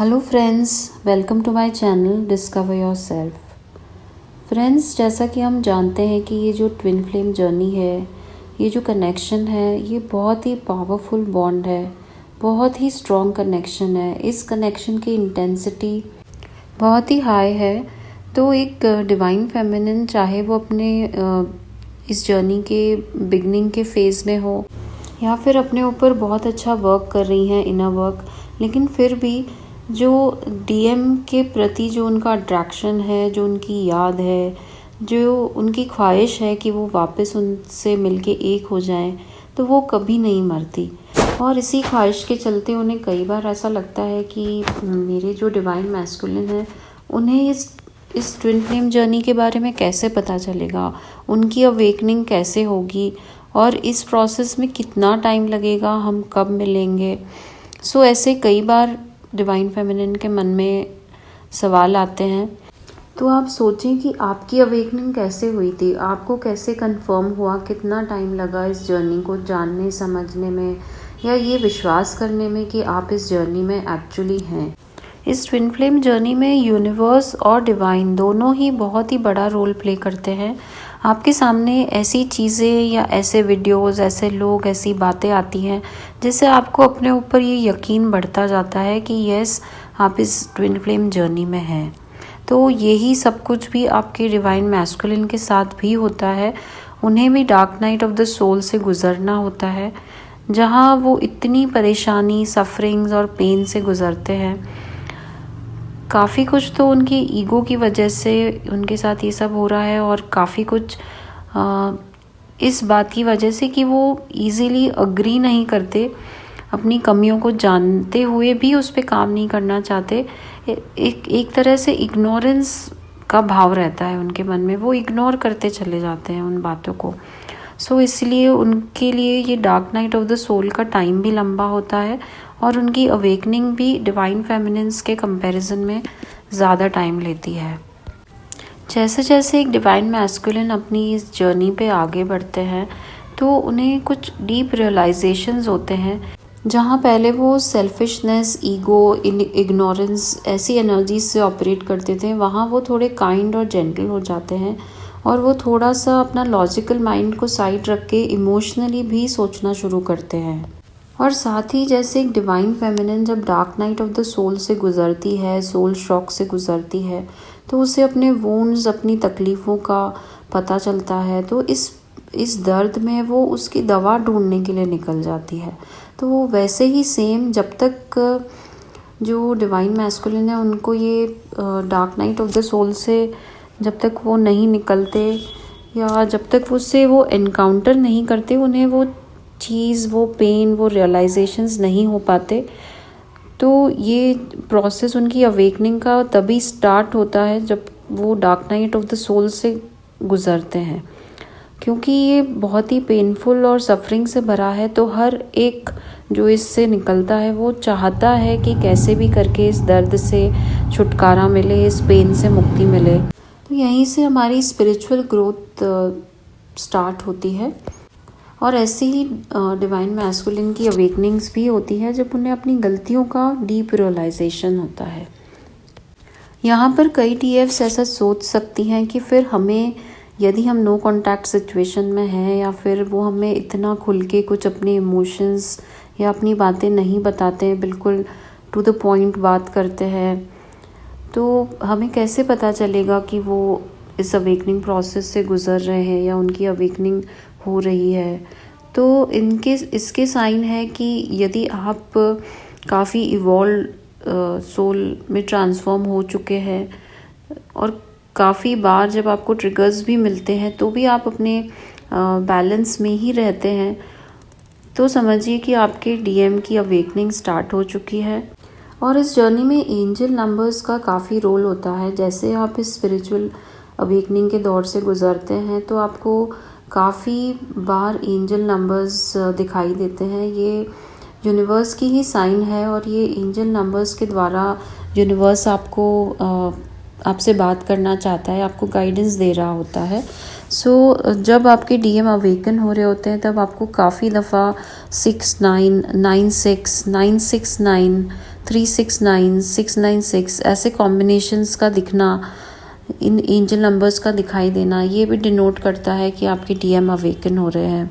Hello friends, welcome to my channel discover yourself. Friends, जैसा कि हम जानते हैं कि ये जो ट्विन फ्लेम जर्नी है, ये जो कनेक्शन है, ये बहुत ही पावरफुल बॉन्ड है, बहुत ही स्ट्रॉन्ग कनेक्शन है। इस कनेक्शन की इंटेंसिटी बहुत ही हाई है। तो एक डिवाइन फेमिनिन, चाहे वो अपने इस जर्नी के बिगनिंग के फेज़ में हो या फिर अपने ऊपर बहुत अच्छा वर्क कर रही हैं, इनर वर्क, लेकिन फिर भी जो डीएम के प्रति जो उनका अट्रैक्शन है, जो उनकी याद है, जो उनकी ख्वाहिश है कि वो वापस उनसे मिलके एक हो जाएं, तो वो कभी नहीं मरती। और इसी ख्वाहिश के चलते उन्हें कई बार ऐसा लगता है कि मेरे जो डिवाइन मैस्कुलिन है, उन्हें इस ट्विन फ्लेम जर्नी के बारे में कैसे पता चलेगा, उनकी अवेकनिंग कैसे होगी और इस प्रोसेस में कितना टाइम लगेगा, हम कब मिलेंगे। सो ऐसे कई बार डिवाइन फेमिनिन के मन में सवाल आते हैं। तो आप सोचें कि आपकी अवेकनिंग कैसे हुई थी, आपको कैसे कंफर्म हुआ, कितना टाइम लगा इस जर्नी को जानने समझने में या ये विश्वास करने में कि आप इस जर्नी में एक्चुअली हैं। इस ट्विन फ्लेम जर्नी में यूनिवर्स और डिवाइन दोनों ही बहुत ही बड़ा रोल प्ले करते हैं। आपके सामने ऐसी चीज़ें या ऐसे वीडियोस, ऐसे लोग, ऐसी बातें आती हैं जिससे आपको अपने ऊपर ये यकीन बढ़ता जाता है कि यस, आप इस ट्विन फ्लेम जर्नी में हैं। तो यही सब कुछ भी आपके डिवाइन मैस्कुलिन के साथ भी होता है। उन्हें भी dark night of the soul से गुजरना होता है, जहाँ वो इतनी परेशानी, सफरिंग्स और पेन से गुजरते हैं। काफ़ी कुछ तो उनकी ईगो की वजह से उनके साथ ये सब हो रहा है और काफ़ी कुछ इस बात की वजह से कि वो इजीली अग्री नहीं करते, अपनी कमियों को जानते हुए भी उस पर काम नहीं करना चाहते। एक तरह से इग्नोरेंस का भाव रहता है उनके मन में, वो इग्नोर करते चले जाते हैं उन बातों को। सो इसलिए उनके लिए ये dark night of the soul का टाइम भी लंबा होता है और उनकी अवेकनिंग भी डिवाइन फेमिनिन्स के कंपैरिजन में ज़्यादा टाइम लेती है। जैसे जैसे एक डिवाइन मैस्कुलिन अपनी इस जर्नी पे आगे बढ़ते हैं तो उन्हें कुछ डीप रियलाइजेशंस होते हैं, जहाँ पहले वो सेल्फिशनेस, ईगो, इग्नोरेंस ऐसी एनर्जीज से ऑपरेट करते थे, वहाँ वो थोड़े काइंड और जेंटल हो जाते हैं और वो थोड़ा सा अपना लॉजिकल माइंड को साइड रख के इमोशनली भी सोचना शुरू करते हैं। और साथ ही जैसे एक डिवाइन फेमिनिन जब dark night of the soul से गुजरती है, सोल शॉक से गुजरती है, तो उसे अपने वोन्स, अपनी तकलीफ़ों का पता चलता है। तो इस दर्द में वो उसकी दवा ढूंढने के लिए निकल जाती है। तो वैसे ही सेम, जब तक जो डिवाइन मैस्कुलिन है उनको ये dark night of the soul से जब तक वो नहीं निकलते या जब तक उससे वो एनकाउंटर नहीं करते, उन्हें वो चीज़, वो पेन, वो रियलाइजेशंस नहीं हो पाते। तो ये प्रोसेस उनकी अवेकनिंग का तभी स्टार्ट होता है जब वो dark night of the soul से गुजरते हैं, क्योंकि ये बहुत ही पेनफुल और सफरिंग से भरा है। तो हर एक जो इससे निकलता है वो चाहता है कि कैसे भी करके इस दर्द से छुटकारा मिले, इस पेन से मुक्ति मिले। तो यहीं से हमारी स्पिरिचुअल ग्रोथ स्टार्ट होती है। और ऐसे ही डिवाइन मैस्कुलिन की अवेकनिंग्स भी होती है जब उन्हें अपनी गलतियों का डीप रियलाइजेशन होता है। यहाँ पर कई टीएफ्स ऐसा सोच सकती हैं कि फिर हमें, यदि हम नो कॉन्टैक्ट सिचुएशन में हैं या फिर वो हमें इतना खुल के कुछ अपने इमोशंस या अपनी बातें नहीं बताते हैं, बिल्कुल टू द पॉइंट बात करते हैं, तो हमें कैसे पता चलेगा कि वो इस अवेकनिंग प्रोसेस से गुज़र रहे हैं या उनकी अवेकनिंग हो रही है। तो इसके साइन है कि यदि आप काफ़ी इवॉल्व सोल में ट्रांसफॉर्म हो चुके हैं और काफ़ी बार जब आपको ट्रिगर्स भी मिलते हैं तो भी आप अपने बैलेंस में ही रहते हैं, तो समझिए कि आपके डीएम की अवेकनिंग स्टार्ट हो चुकी है। और इस जर्नी में एंजल नंबर्स का काफ़ी रोल होता है। जैसे आप इस स्पिरिचुअल अवेकनिंग के दौर से गुजरते हैं तो आपको काफ़ी बार एंजल नंबर्स दिखाई देते हैं। ये यूनिवर्स की ही साइन है और ये एंजल नंबर्स के द्वारा यूनिवर्स आपसे बात करना चाहता है, आपको गाइडेंस दे रहा होता है। जब आपके डीएम अवेकन हो रहे होते हैं तब आपको काफ़ी दफ़ा 69, 96, 969, 369, 696 ऐसे कॉम्बिनेशंस का दिखना, इन एंजल नंबर्स का दिखाई देना, ये भी डिनोट करता है कि आपके डीएम अवेकन हो रहे हैं।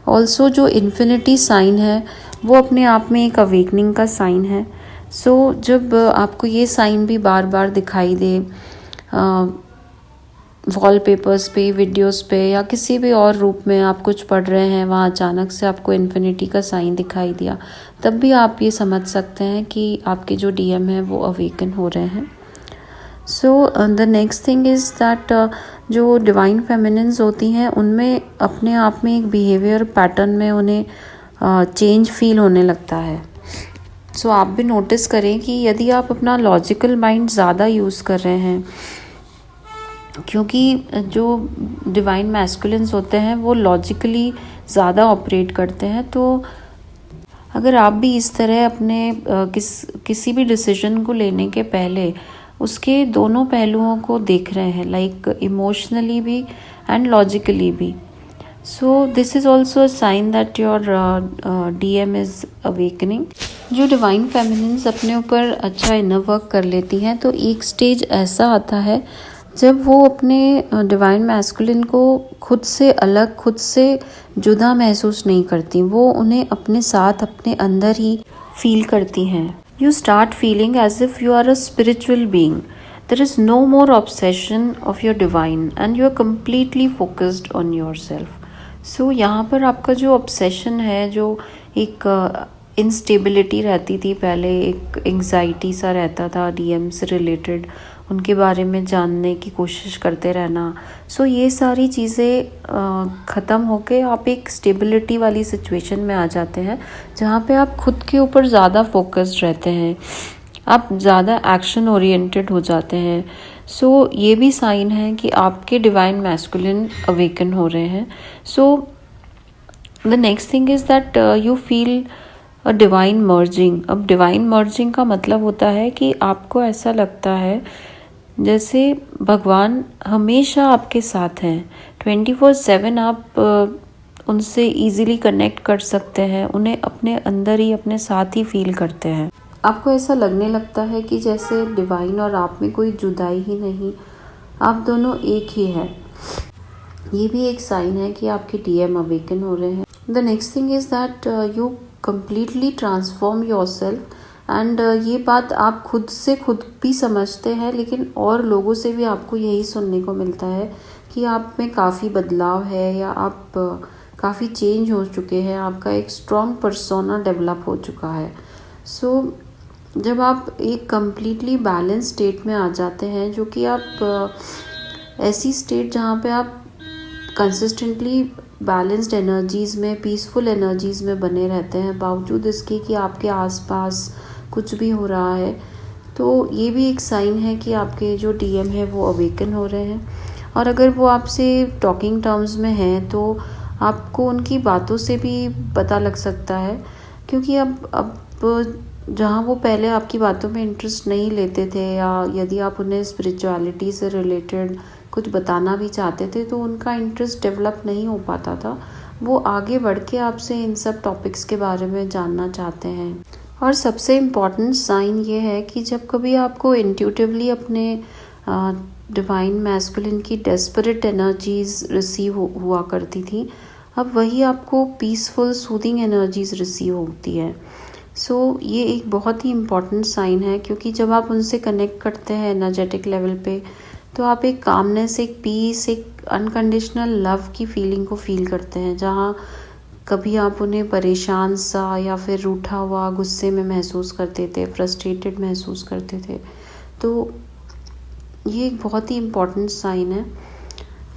ऑल्सो जो इन्फिनिटी साइन है वो अपने आप में एक अवेकनिंग का साइन है। सो जब आपको ये साइन भी बार बार दिखाई दे वॉलपेपर्स पे, वीडियोस पे या किसी भी और रूप में आप कुछ पढ़ रहे हैं, वहाँ अचानक से आपको इन्फिनिटी का साइन दिखाई दिया, तब भी आप ये समझ सकते हैं कि आपके जो डीएम है वो अवेकन हो रहे हैं। So the next thing is that जो डिवाइन फेमिनिन्स होती हैं उनमें अपने आप में एक बिहेवियर पैटर्न में उन्हें चेंज फील होने लगता है। सो आप भी नोटिस करें कि यदि आप अपना लॉजिकल माइंड ज़्यादा यूज़ कर रहे हैं, क्योंकि जो डिवाइन मैस्कुलिन्स होते हैं वो लॉजिकली ज़्यादा ऑपरेट करते हैं, तो अगर आप भी इस तरह अपने किसी भी डिसीजन को लेने के पहले उसके दोनों पहलुओं को देख रहे हैं, लाइक इमोशनली भी एंड लॉजिकली भी, so this is also a sign that your DM is awakening. जो डिवाइन फेमिनिन्स अपने ऊपर अच्छा इनर वर्क कर लेती हैं, तो एक स्टेज ऐसा आता है जब वो अपने डिवाइन मैस्कुलिन को खुद से अलग, खुद से जुदा महसूस नहीं करती, वो उन्हें अपने साथ, अपने अंदर ही फील करती हैं। You start feeling as if you are a spiritual being. There is no more obsession of your divine and you are completely focused on yourself. So यहाँ पर आपका जो obsession है, जो एक instability रहती थी पहले, एक anxiety सा रहता था डीएम से रिलेटेड, उनके बारे में जानने की कोशिश करते रहना, सो ये सारी चीज़ें ख़त्म होके आप एक स्टेबिलिटी वाली सिचुएशन में आ जाते हैं, जहाँ पे आप खुद के ऊपर ज़्यादा फोकस्ड रहते हैं, आप ज़्यादा एक्शन ओरिएंटेड हो जाते हैं। सो ये भी साइन है कि आपके डिवाइन मैस्कुलिन अवेकन हो रहे हैं। So the next thing is that you feel a divine merging. अब डिवाइन मर्जिंग का मतलब होता है कि आपको ऐसा लगता है जैसे भगवान हमेशा आपके साथ हैं, 24/7 आप उनसे इजीली कनेक्ट कर सकते हैं, उन्हें अपने अंदर ही, अपने साथ ही फील करते हैं। आपको ऐसा लगने लगता है कि जैसे डिवाइन और आप में कोई जुदाई ही नहीं, आप दोनों एक ही हैं। ये भी एक साइन है कि आपके डीएम अवेकन हो रहे हैं। The next thing is that you completely transform yourself and ये बात आप खुद से खुद भी समझते हैं, लेकिन और लोगों से भी आपको यही सुनने को मिलता है कि आप में काफ़ी बदलाव है या आप काफ़ी चेंज हो चुके हैं, आपका एक स्ट्रॉन्ग पर्सोना डेवलप हो चुका है। सो जब आप एक कम्प्लीटली बैलेंस स्टेट में आ जाते हैं, जो कि आप ऐसी स्टेट जहाँ पे आप कंसिस्टेंटली बैलेंस्ड एनर्जीज़ में, पीसफुल एनर्जीज़ में बने रहते हैं, बावजूद इसके कि आपके आसपास कुछ भी हो रहा है, तो ये भी एक साइन है कि आपके जो डीएम है वो अवेकन हो रहे हैं। और अगर वो आपसे टॉकिंग टर्म्स में हैं तो आपको उनकी बातों से भी पता लग सकता है, क्योंकि अब जहाँ वो पहले आपकी बातों में इंटरेस्ट नहीं लेते थे, या यदि आप उन्हें स्पिरिचुअलिटी से रिलेटेड कुछ बताना भी चाहते थे तो उनका इंटरेस्ट डेवलप नहीं हो पाता था, वो आगे बढ़ के आपसे इन सब टॉपिक्स के बारे में जानना चाहते हैं। और सबसे इम्पॉर्टेंट साइन ये है कि जब कभी आपको इंट्यूटिवली अपने डिवाइन मैस्कुलिन की डेस्परेट एनर्जीज़ रिसीव हुआ करती थी, अब वही आपको पीसफुल सूदिंग एनर्जीज़ रिसीव होती है। सो ये एक बहुत ही इम्पॉर्टेंट साइन है, क्योंकि जब आप उनसे कनेक्ट करते हैं एनर्जेटिक लेवल पे, तो आप एक कामनेस, एक पीस, एक अनकंडीशनल लव की फीलिंग को फील करते हैं, जहाँ कभी आप उन्हें परेशान सा या फिर रूठा हुआ, गुस्से में महसूस करते थे, फ्रस्ट्रेटेड महसूस करते थे। तो ये एक बहुत ही इम्पॉर्टेंट साइन है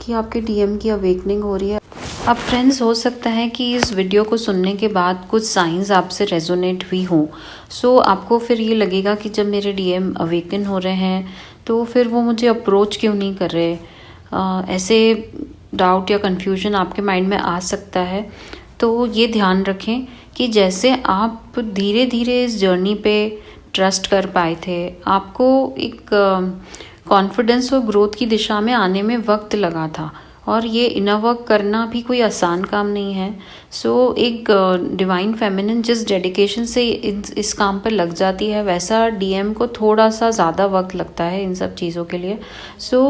कि आपके डीएम की अवेकनिंग हो रही है। अब फ्रेंड्स, हो सकता है कि इस वीडियो को सुनने के बाद कुछ साइंस आपसे रेजोनेट हुई हों। सो आपको फिर ये लगेगा कि जब मेरे डीएम अवेकन हो रहे हैं तो फिर वो मुझे अप्रोच क्यों नहीं कर रहे। ऐसे डाउट या कन्फ्यूजन आपके माइंड में आ सकता है। तो ये ध्यान रखें कि जैसे आप धीरे धीरे इस जर्नी पे ट्रस्ट कर पाए थे, आपको एक कॉन्फिडेंस और ग्रोथ की दिशा में आने में वक्त लगा था, और ये इनर वर्क करना भी कोई आसान काम नहीं है। सो एक डिवाइन फेमिनिन जिस डेडिकेशन से इस काम पर लग जाती है, वैसा डीएम को थोड़ा सा ज़्यादा वक्त लगता है इन सब चीज़ों के लिए। सो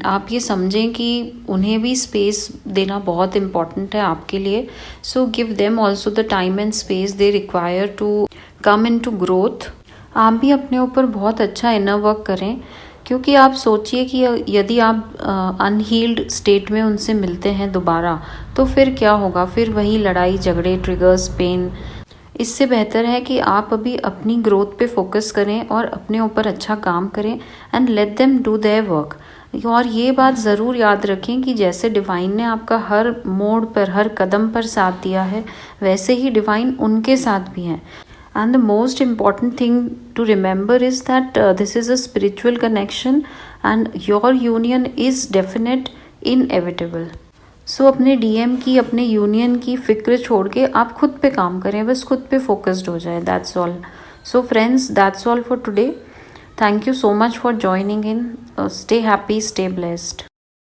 आप ये समझें कि उन्हें भी स्पेस देना बहुत इम्पॉर्टेंट है आपके लिए। So give them also the time and space they require to come into growth. आप भी अपने ऊपर बहुत अच्छा इनर वर्क करें, क्योंकि आप सोचिए कि यदि आप अनहील्ड स्टेट में उनसे मिलते हैं दोबारा, तो फिर क्या होगा? फिर वही लड़ाई झगड़े, ट्रिगर्स, पेन। इससे बेहतर है कि आप अभी अपनी ग्रोथ पे फोकस करें और अपने ऊपर अच्छा काम करें and let them do their work. और ये बात ज़रूर याद रखें कि जैसे डिवाइन ने आपका हर मोड़ पर, हर कदम पर साथ दिया है, वैसे ही डिवाइन उनके साथ भी हैं। And the most important thing to remember is that this is a spiritual connection and your union is definite, inevitable. So अपने डीएम की, अपने यूनियन की फिक्र छोड़ के आप खुद पे काम करें, बस खुद पे फोकस्ड हो जाए। That's all. So friends, that's all for today. Thank you so much for joining in. Stay happy, stay blessed.